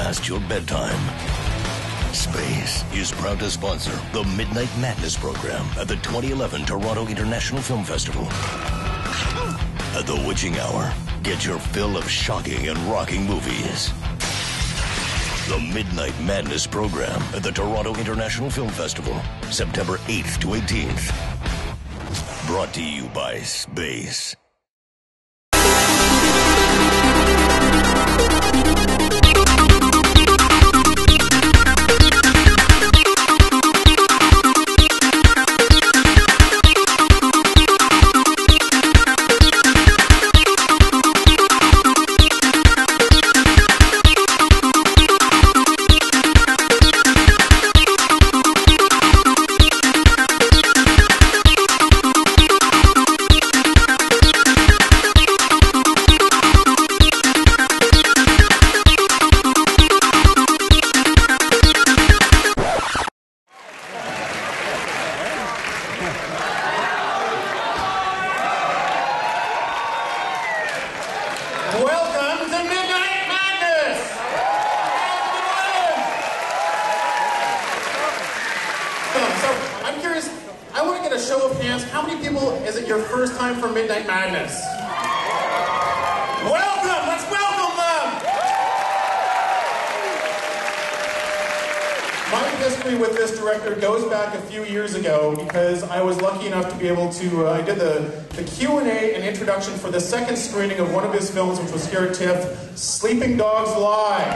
past your bedtime. Space is proud to sponsor the Midnight Madness program at the 2011 Toronto International Film Festival. At the witching hour, get your fill of shocking and rocking movies. The Midnight Madness program at the Toronto International Film Festival, September 8th to 18th. Brought to you by Space. Midnight Madness. Welcome! Let's welcome them! My history with this director goes back a few years ago because I was lucky enough to be able to, I did the Q&A and introduction for the second screening of one of his films, which was here at TIFF, Sleeping Dogs Lie.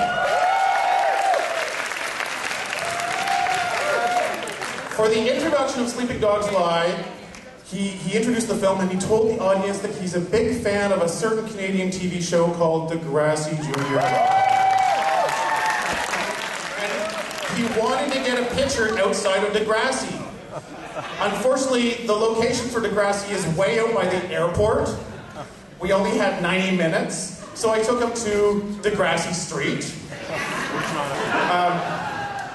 For the introduction of Sleeping Dogs Lie, he introduced the film and he told the audience that he's a big fan of a certain Canadian TV show called Degrassi Junior And he wanted to get a picture outside of Degrassi. Unfortunately, the location for Degrassi is way out by the airport. We only had 90 minutes, so I took him to Degrassi Street.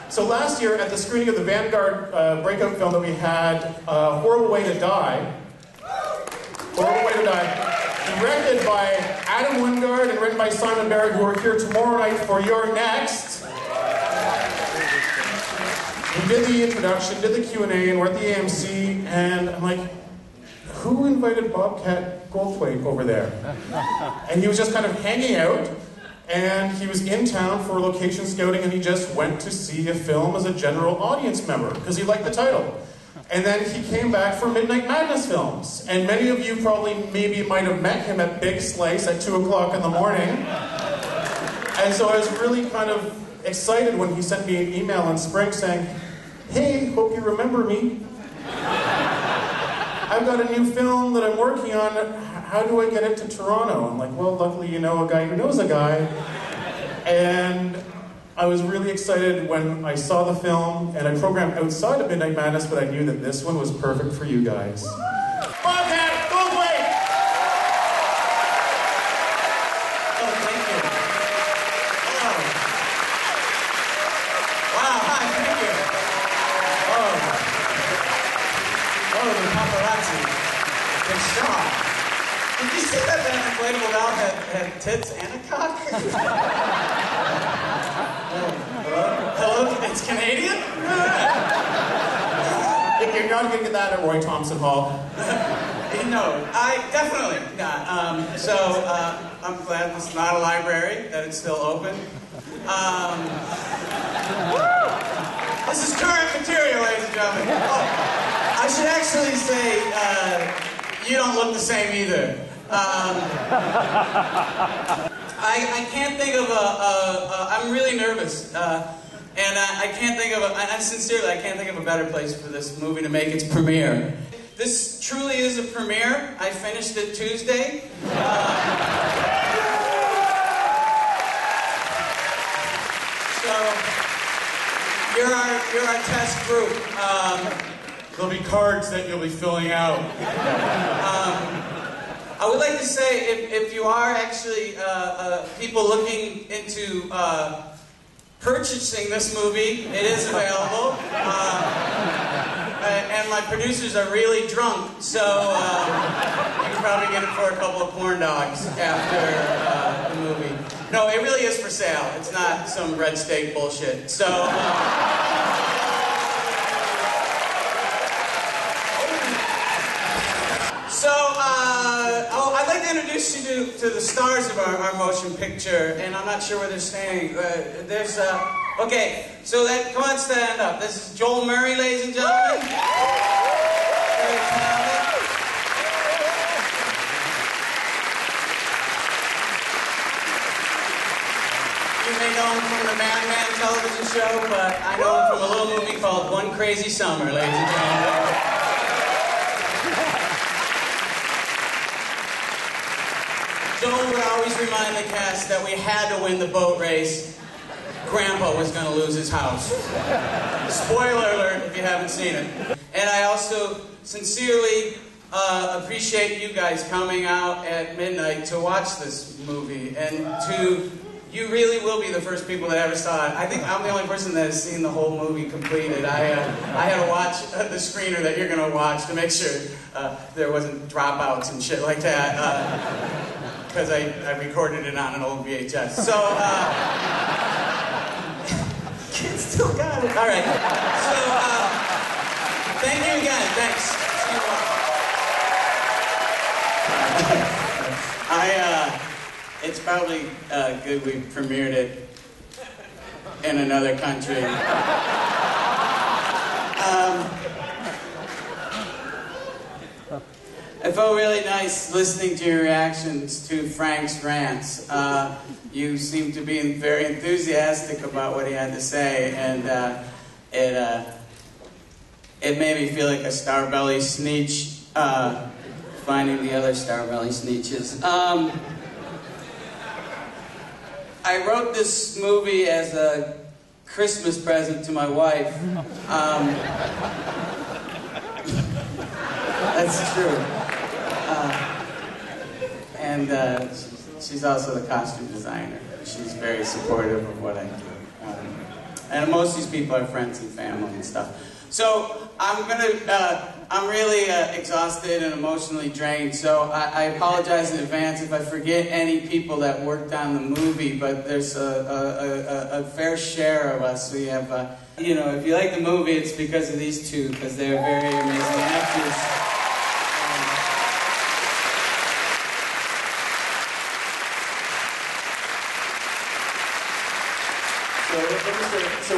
So last year, at the screening of the Vanguard breakout film that we had, Horrible Way to Die, directed by Adam Wingard and written by Simon Barrett, who are here tomorrow night for Your Next. We did the introduction, did the Q&A, and we're at the AMC, and I'm like, who invited Bobcat Goldthwait over there? And he was just kind of hanging out. And he was in town for location scouting, and he just went to see a film as a general audience member, because he liked the title. And then he came back for Midnight Madness films. And many of you probably maybe might have met him at Big Slice at 2 o'clock in the morning. And so I was really kind of excited when he sent me an email in spring saying, hey, hope you remember me. I've got a new film that I'm working on. How do I get it to Toronto? I'm like, well, luckily you know a guy who knows a guy. And I was really excited when I saw the film, and I programmed outside of Midnight Madness, but I knew that this one was perfect for you guys. Bobcat Goldthwait! Oh, thank you. Oh. Wow, hi, thank you. Oh, the paparazzi. Good shot. Did you see that inflatable doll had tits and a cock? Hello? It's Canadian? You're not going to get that at Roy Thompson Hall. No, I definitely not. I'm glad this is not a library, that it's still open. This is current material, ladies and gentlemen. Oh, I should actually say, you don't look the same either. I can't think of I'm really nervous, and I can't think of sincerely, I can't think of a better place for this movie to make its premiere. This truly is a premiere. I finished it Tuesday. So, you're our test group. There'll be cards that you'll be filling out. I would like to say, if you are actually people looking into purchasing this movie, it is available. And my producers are really drunk, so you can probably get it for a couple of corn dogs after the movie. No, it really is for sale. It's not some red steak bullshit. So, I'd like to introduce you to the stars of our motion picture, and I'm not sure where they're staying. Okay, so come on, stand up. This is Joel Murray, ladies and gentlemen. Very talented. You may know him from the Man television show, but I know him from a little movie called One Crazy Summer, ladies and gentlemen. Joel would always remind the cast that we had to win the boat race. Grandpa was going to lose his house. Spoiler alert if you haven't seen it. And I also sincerely appreciate you guys coming out at midnight to watch this movie. And you really will be the first people that ever saw it. I think I'm the only person that has seen the whole movie completed. I had to watch the screener that you're going to watch to make sure there wasn't dropouts and shit like that. Because I recorded it on an old VHS. So, kids still got it. All right. So, thank you again. Thanks. See you all. It's probably good we premiered it in another country. It felt really nice listening to your reactions to Frank's rants. You seemed to be very enthusiastic about what he had to say, and it made me feel like a Starbelly Sneetch finding the other Starbelly Sneetches. I wrote this movie as a Christmas present to my wife. That's true. And she's also the costume designer. She's very supportive of what I do. And most of these people are friends and family and stuff. So I'm really exhausted and emotionally drained. So I apologize in advance if I forget any people that worked on the movie. But there's a fair share of us. We have, if you like the movie, it's because of these two, because they're very amazing actors. So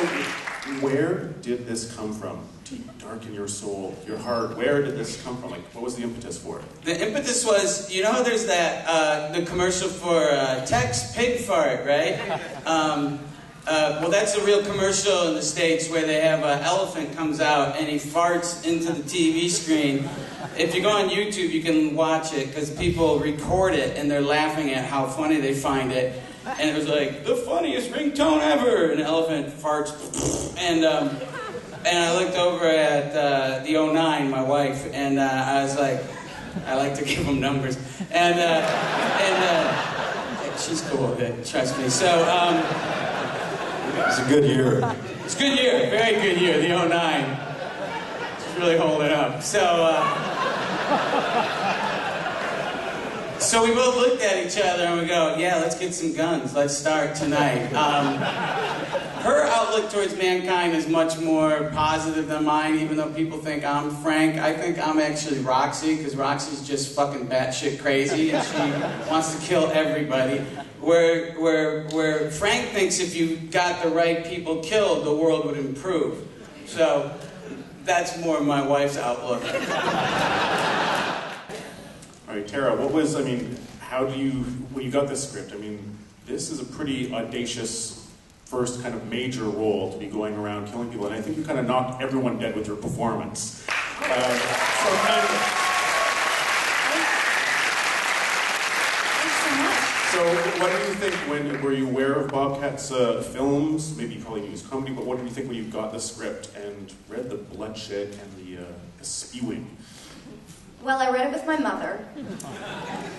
where did this come from? To darken your soul, your heart? Where did this come from? Like, what was the impetus for it? The impetus was, there's that, the commercial for Tex Pig Fart, right? Well, that's a real commercial in the States where they have an elephant comes out and he farts into the TV screen. If you go on YouTube, you can watch it because people record it and they're laughing at how funny they find it. And it was like, the funniest ringtone ever! An elephant farts. And I looked over at the 09, my wife, and I was like, I like to give them numbers. And she's cool with it, trust me. So, it's a good year. It's a good year, very good year, the 09. It's really holding up. So we both looked at each other and we go, yeah, let's get some guns. Let's start tonight. Her outlook towards mankind is much more positive than mine, even though people think I'm Frank. I think I'm actually Roxy, because Roxy's just fucking batshit crazy and she wants to kill everybody. Where Frank thinks if you got the right people killed, the world would improve. So that's more my wife's outlook. All right, Tara, when you got this script, this is a pretty audacious first kind of major role to be going around killing people, and I think you kind of knocked everyone dead with your performance. So what do you think were you aware of Bobcat's films? Maybe you probably used comedy, but what did you think when you got the script and read the bloodshed and the spewing? Well, I read it with my mother,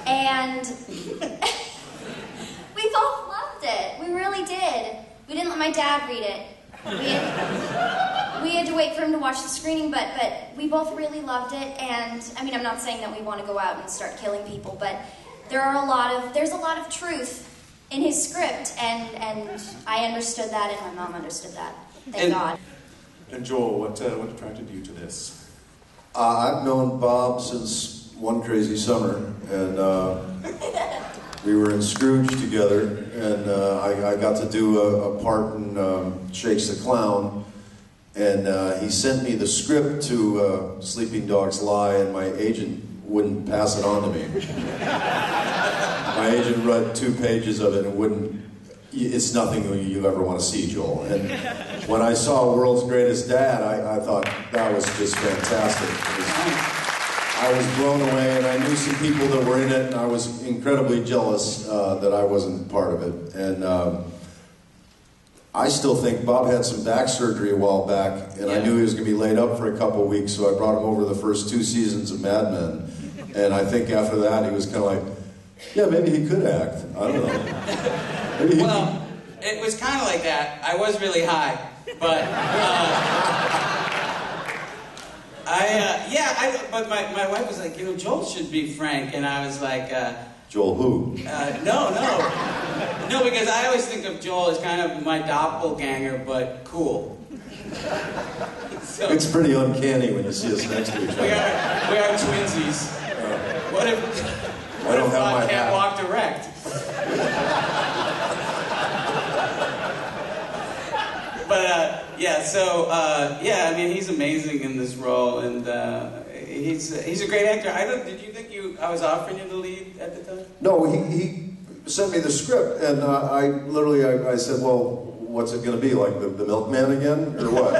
and we both loved it. We really did. We didn't let my dad read it. We had to wait for him to watch the screening, but we both really loved it. And I'm not saying that we want to go out and start killing people, but there's a lot of truth in his script, and I understood that, and my mom understood that. Thank God. And Joel, what attracted you to this? I've known Bob since one crazy summer, and we were in Scrooge together, and I got to do a part in Shakes the Clown, and he sent me the script to Sleeping Dogs Lie, and my agent wouldn't pass it on to me. My agent read 2 pages of it and wouldn't. It's nothing you ever want to see, Joel. And when I saw World's Greatest Dad, I thought that was just fantastic. I was blown away, and I knew some people that were in it, and I was incredibly jealous that I wasn't part of it. And I still think Bob had some back surgery a while back, and I knew he was going to be laid up for a couple of weeks, so I brought him over the first 2 seasons of Mad Men. And I think after that, he was kind of like, yeah, maybe he could act. I don't know. Well, it was kind of like that. I was really high, but but my wife was like, Joel should be Frank, and I was like, Joel who? No, because I always think of Joel as kind of my doppelganger, but cool. So, it's pretty uncanny when you see us next to each other. We are twinsies. What if Bobcat walked erect? But I mean, he's amazing in this role, and he's a great actor. Did you think I was offering you the lead at the time? No, he sent me the script, and I said, well, what's it going to be, like the milkman again, or what?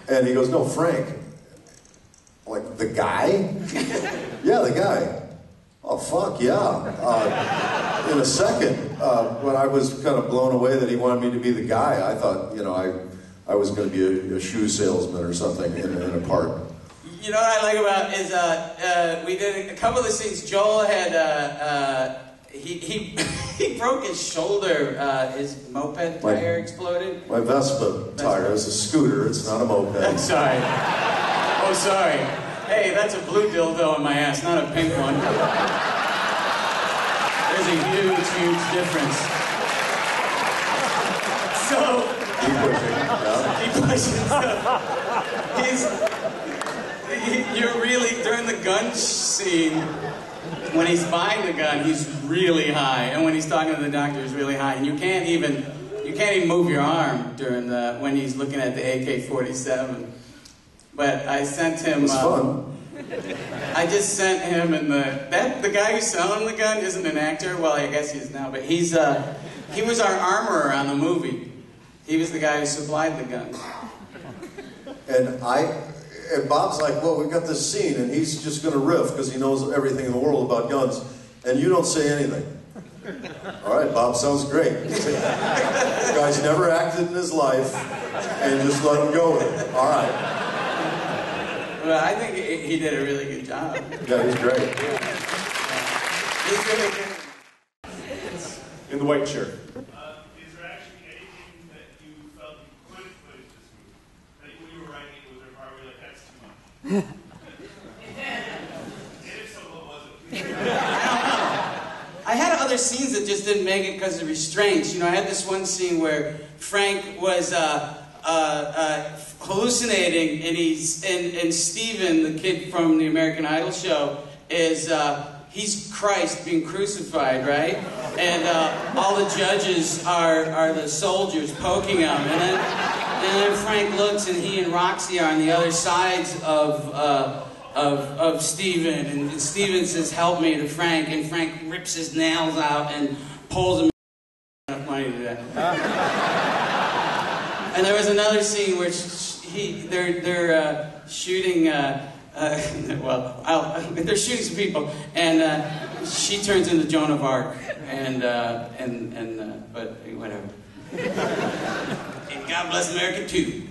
And he goes, no, Frank. Like, the guy? Yeah, the guy. Oh, fuck, yeah. In a second, when I was kind of blown away that he wanted me to be the guy, I thought, I was going to be a shoe salesman or something in a part. You know what I like about is we did a couple of the scenes. Joel had he broke his shoulder. His moped tire exploded. My Vespa tire is a scooter. It's not a moped. Sorry. Oh, sorry. Hey, that's a blue dildo in my ass, not a pink one. There's a huge difference. So keep pushing. You're really, during the gun scene, when he's buying the gun, he's really high, and when he's talking to the doctor, he's really high, and you can't even move your arm during when he's looking at the AK-47. But I sent him. It was fun. I just sent him, and the guy who's selling the gun isn't an actor. Well, I guess he is now, but he was our armorer on the movie. He was the guy who supplied the guns. And Bob's like, well, we've got this scene, and he's just going to riff because he knows everything in the world about guns, and you don't say anything. All right, Bob, sounds great. The guy's never acted in his life, and just let him go with it. All right. Well, I think he did a really good job. Yeah, he's great. He's really good. In the white chair. Is there actually anything that you felt you could put into this movie? That when you were writing it, was there a part where you're like, that's too much? And if so, what was it? I had other scenes that just didn't make it because of restraints. I had this one scene where Frank was hallucinating, and Steven, the kid from the American Idol show, is he's Christ being crucified, right? And all the judges are the soldiers poking him, and then Frank looks, and he and Roxy are on the other sides of Steven, and Steven says, "Help me," to Frank, and Frank rips his nails out and pulls him. Enough money to do that. And there was another scene where they're shooting. They're shooting some people, and she turns into Joan of Arc, but whatever. And God bless America too.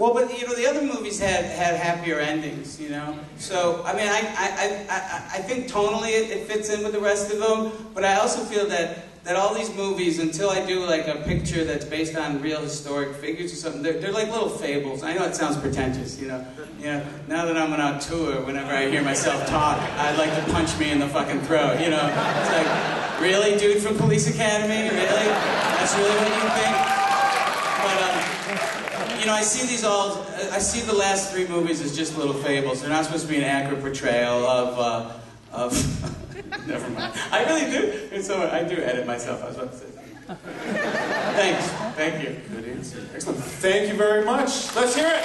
Well, but you know, the other movies had happier endings, you know. So I mean, I think tonally it fits in with the rest of them, but I also feel that all these movies, until I do like a picture that's based on real historic figures or something, they're like little fables. I know it sounds pretentious, you know. Now that I'm on tour, whenever I hear myself talk, I'd like to punch me in the fucking throat, you know. It's like, really, dude from Police Academy? Really? That's really what you think? But you know, I see the last 3 movies as just little fables. They're not supposed to be an accurate portrayal of never mind. I really do. And so I do edit myself. I was about to say something. Thanks. Thank you. Good answer. Excellent. Thank you very much. Let's hear it.